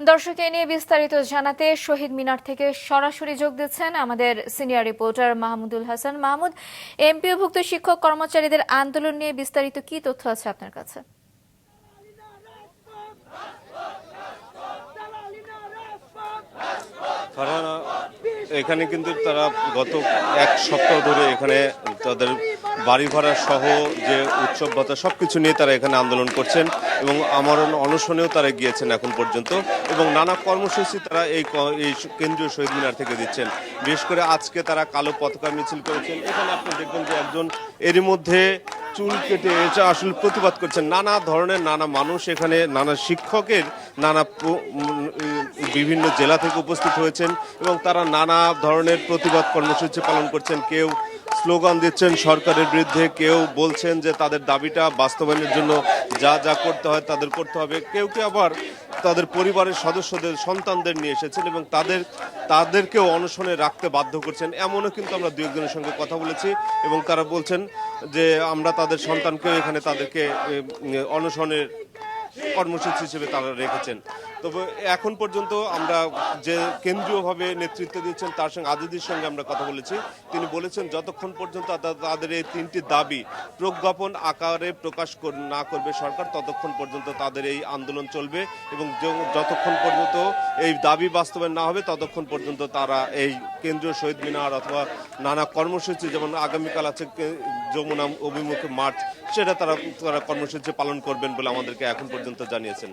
দর্শক এ নিয়ে বিস্তারিত জানাতে শহীদ মিনার থেকে সরাসরি যোগ দিচ্ছেন আমাদের সিনিয়র রিপোর্টার মাহমুদুল হাসান। মাহমুদ, এমপিওভুক্ত শিক্ষক কর্মচারীদের আন্দোলন নিয়ে বিস্তারিত কি তথ্য আছে আপনার কাছে? ফারহানা, এখানে কিন্তু তারা গত এক সপ্তাহ ধরে এখানে তাদের বাড়ি ভাড়া সহ যে উৎসব ভাতা সবকিছু নিয়ে তারা এখানে আন্দোলন করছেন এবং আমরণ অনশনেও তারা গিয়েছেন এখন পর্যন্ত এবং নানা কর্মসূচি তারা এই কেন্দ্রীয় শহীদ মিনার থেকে দিচ্ছেন। বিশেষ করে আজকে তারা কালো পতাকা মিছিল করেছেন। এখানে আপনি দেখবেন যে একজন এরই মধ্যে চুল কেটে এটা আসলে প্রতিবাদ করছেন। নানা ধরনের নানা মানুষ এখানে নানা শিক্ষকের নানা বিভিন্ন জেলা থেকে উপস্থিত হয়েছেন এবং তারা নানা ধরনের প্রতিবাদ কর্মসূচি পালন করছেন। কেউ স্লোগান দিচ্ছেন সরকারের বিরুদ্ধে, কেউ বলছেন যে তাদের দাবিটা বাস্তবায়নের জন্য যা যা করতে হয় তাদের করতে হবে। কেউ কেউ আবার তাদের পরিবারের সদস্যদের সন্তানদের নিয়ে এসেছেন এবং তাদেরকেও অনশনে রাখতে বাধ্য করছেন। এমনও কিন্তু আমরা দু একজনের সঙ্গে কথা বলেছি এবং তারা বলছেন যে আমরা তাদের সন্তানকেও এখানে তাদেরকে অনশনের কর্মসূচি হিসেবে তারা রেখেছেন। তবে এখন পর্যন্ত আমরা যে কেন্দ্রীয়ভাবে নেতৃত্ব দিচ্ছেন তার সঙ্গে আজিদির সঙ্গে আমরা কথা বলেছি। তিনি বলেছেন যতক্ষণ পর্যন্ত তাদের এই তিনটি দাবি প্রজ্ঞাপন আকারে প্রকাশ না করবে সরকার, ততক্ষণ পর্যন্ত তাদের এই আন্দোলন চলবে এবং যতক্ষণ পর্যন্ত এই দাবি বাস্তবায়ন না হবে ততক্ষণ পর্যন্ত তারা এই কেন্দ্রীয় শহীদ মিনার অথবা নানা কর্মসূচি, যেমন আগামীকাল আছে যমুনা অভিমুখে মার্চ, সেটা তারা কর্মসূচি পালন করবেন বলে আমাদেরকে এখন পর্যন্ত জানিয়েছেন।